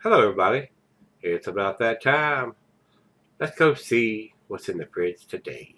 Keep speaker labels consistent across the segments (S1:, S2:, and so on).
S1: Hello, everybody. It's about that time. Let's go see what's in the fridge today.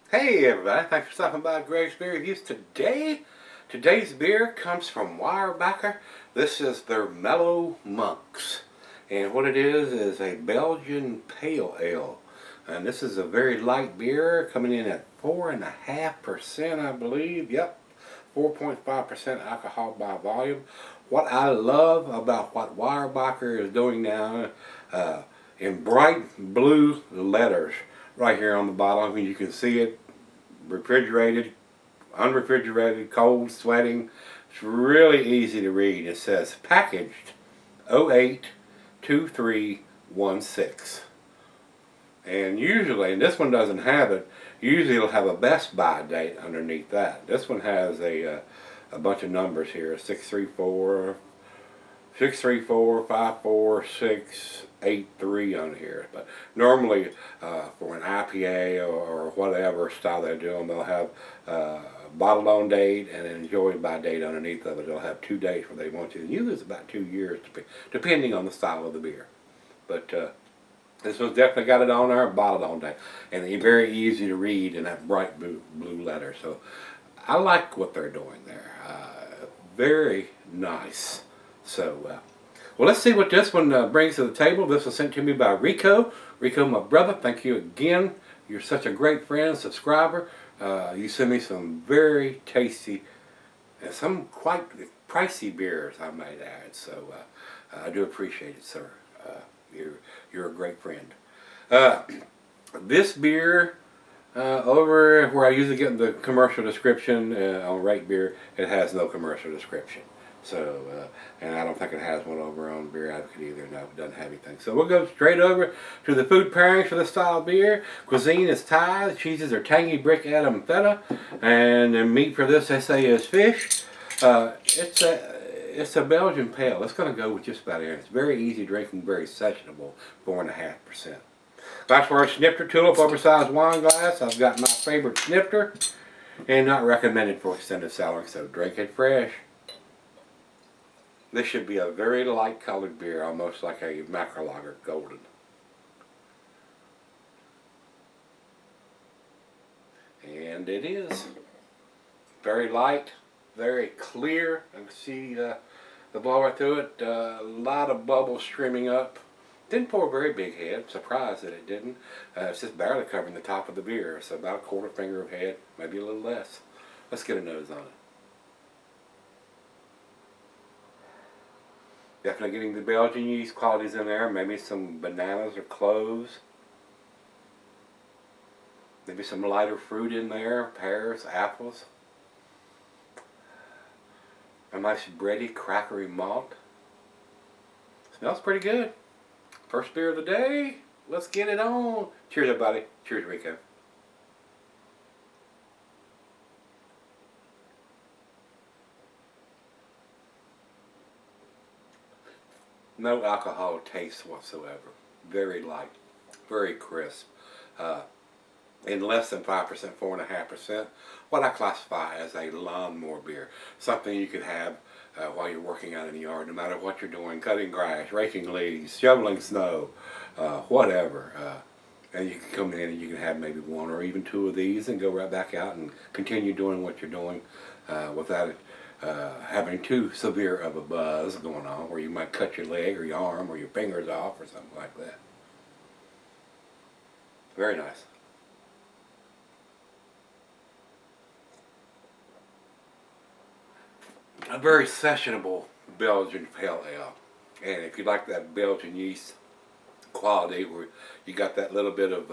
S1: Hey, everybody. Thanks for stopping by Gregsbeerreviews today. Today's beer comes from Weyerbacher. This is their Mellow Monks. And what it is a Belgian Pale Ale. And this is a very light beer coming in at 4.5%, I believe. Yep, 4.5% alcohol by volume. What I love about what Weyerbacher is doing now, in bright blue letters right here on the bottom, you can see it, refrigerated, unrefrigerated, cold, sweating. It's really easy to read. It says packaged 082316. And usually, and this one doesn't have it, usually it'll have a Best Buy date underneath that. This one has a bunch of numbers here, 634, 54683 on here. But normally for an IPA or whatever style they're doing, they'll have bottled on date and enjoyed by date underneath of it. They'll have 2 dates where they want you. And usually it's about 2 years, depending on the style of the beer. But this one's definitely got it on there, bottled on date. And it's very easy to read in that bright blue letter. So I like what they're doing there. Very nice. So, well, let's see what this one brings to the table. This was sent to me by Rico. Rico, my brother, thank you again. You're such a great friend, subscriber. You send me some very tasty and some quite pricey beers, I might add. So, I do appreciate it, sir. You're a great friend. This beer, over where I usually get the commercial description on Rate Beer, it has no commercial description. So, and I don't think it has one over on Beer Advocate either. No, it doesn't have anything. So we'll go straight over to the food pairings for this style of beer. Cuisine is Thai. The cheeses are tangy brick, Adam, feta. And the meat for this, they say, is fish. It's a Belgian pale. It's going to go with just about anything. It's very easy drinking, very sessionable, 4.5%. Glassware snifter, tulip, oversized wine glass. I've got my favorite snifter, and not recommended for extended cellaring, so drink it fresh. This should be a very light colored beer, almost like a macro lager golden. And it is very light, very clear. I can see the blower through it. A lot of bubbles streaming up. Didn't pour a very big head. Surprised that it didn't. It's just barely covering the top of the beer. So about a quarter finger of head, maybe a little less. Let's get a nose on it. Definitely getting the Belgian yeast qualities in there. Maybe some bananas or cloves. Maybe some lighter fruit in there. Pears, apples. A nice bready, crackery malt. Smells pretty good. First beer of the day. Let's get it on. Cheers, everybody. Cheers, Rico. No alcohol taste whatsoever. Very light. Very crisp. In less than 5%, 4.5%, what I classify as a lawnmower beer. Something you could have while you're working out in the yard, no matter what you're doing, cutting grass, raking leaves, shoveling snow, whatever. And you can come in and you can have maybe 1 or even 2 of these and go right back out and continue doing what you're doing without it having too severe of a buzz going on where you might cut your leg or your arm or your fingers off or something like that. Very nice. A very sessionable Belgian pale ale. And if you like that Belgian yeast quality where you got that little bit of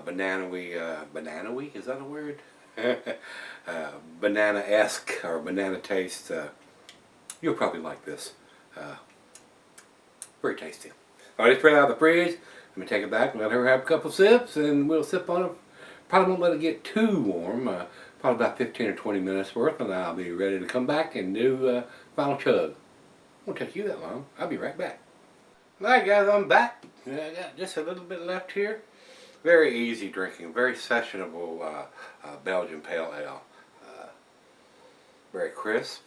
S1: banana-y, is that a word? Banana-esque or banana taste, you'll probably like this. Very tasty. Alright, straight out of the fridge. Let me take it back and let her have a couple sips, and we'll sip on it. Probably won't let it get too warm. Probably about 15 or 20 minutes worth, and I'll be ready to come back and do final chug. Won't take you that long. I'll be right back. Alright guys, I'm back. I got just a little bit left here. Very easy drinking, very sessionable Belgian pale ale. Very crisp.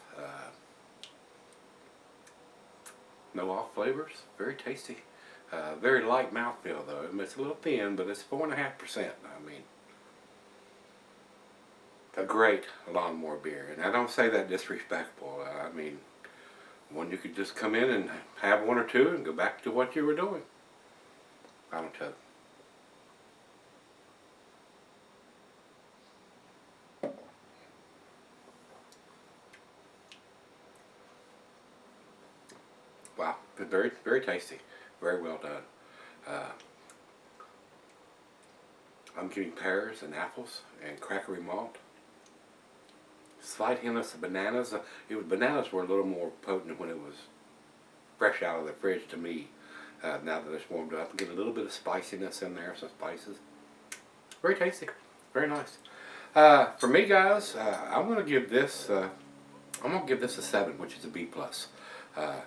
S1: No off flavors. Very tasty. Very light mouthfeel though. It's a little thin, but it's 4.5%. I mean, a great lawnmower beer. And I don't say that disrespectful. I mean, one you could just come in and have one or two and go back to what you were doing. Final chug. Wow, very, very tasty. Very well done. I'm getting pears and apples and crackery malt. Slight hint of bananas. Bananas were a little more potent when it was fresh out of the fridge to me. Now that it's warmed up, get a little bit of spiciness in there, some spices. Very tasty, very nice. For me, guys, I'm gonna give this. I'm gonna give this a 7, which is a B+.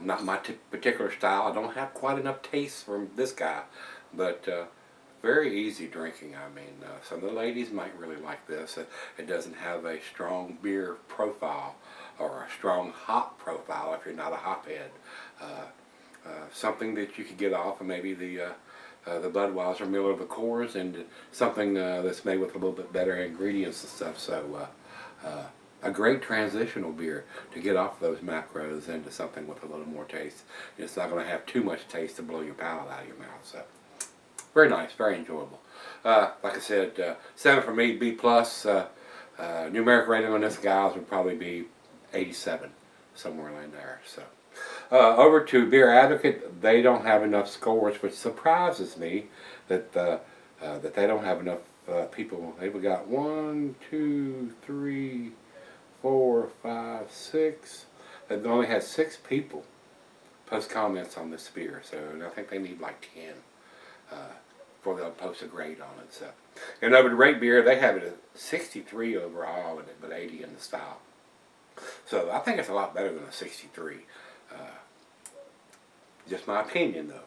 S1: Not my particular style. I don't have quite enough taste from this guy, but very easy drinking. I mean, some of the ladies might really like this. It doesn't have a strong beer profile or a strong hop profile if you're not a hophead. Something that you could get off of maybe the Budweiser Miller Liqueurs, and something that's made with a little bit better ingredients and stuff. So a great transitional beer to get off those macros into something with a little more taste. And it's not going to have too much taste to blow your palate out of your mouth. So very nice, very enjoyable. Like I said, 7 for me, B+. Numeric rating on this, guys, would probably be 87, somewhere in there. So over to Beer Advocate, they don't have enough scores, which surprises me that that they don't have enough people. They've got 1, 2, 3, 4, 5, 6. They've only had 6 people post comments on this beer, so I think they need like 10 before they'll post a grade on it. So, and over to Rate Beer, they have it at 63 overall in it, but 80 in the style. So I think it's a lot better than a 63. Just my opinion, though.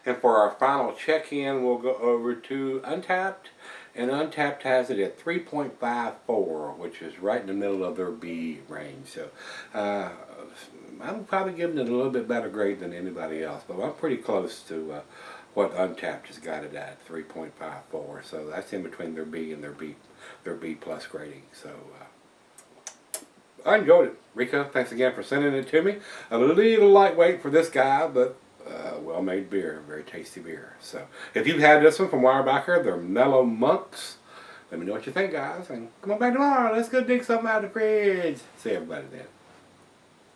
S1: And for our final check-in, we'll go over to Untapped. And Untapped has it at 3.54, which is right in the middle of their B range. So I'm probably giving it a little bit better grade than anybody else, but I'm pretty close to what Untapped has got it at, 3.54. So that's in between their B and their B plus grading. So I enjoyed it. Rico, thanks again for sending it to me. A little lightweight for this guy, but well-made beer, very tasty beer. So if you've had this one from Weyerbacher, they're Mellow Monks. Let me know what you think, guys, and come on back tomorrow. Let's go dig something out of the fridge. See everybody then.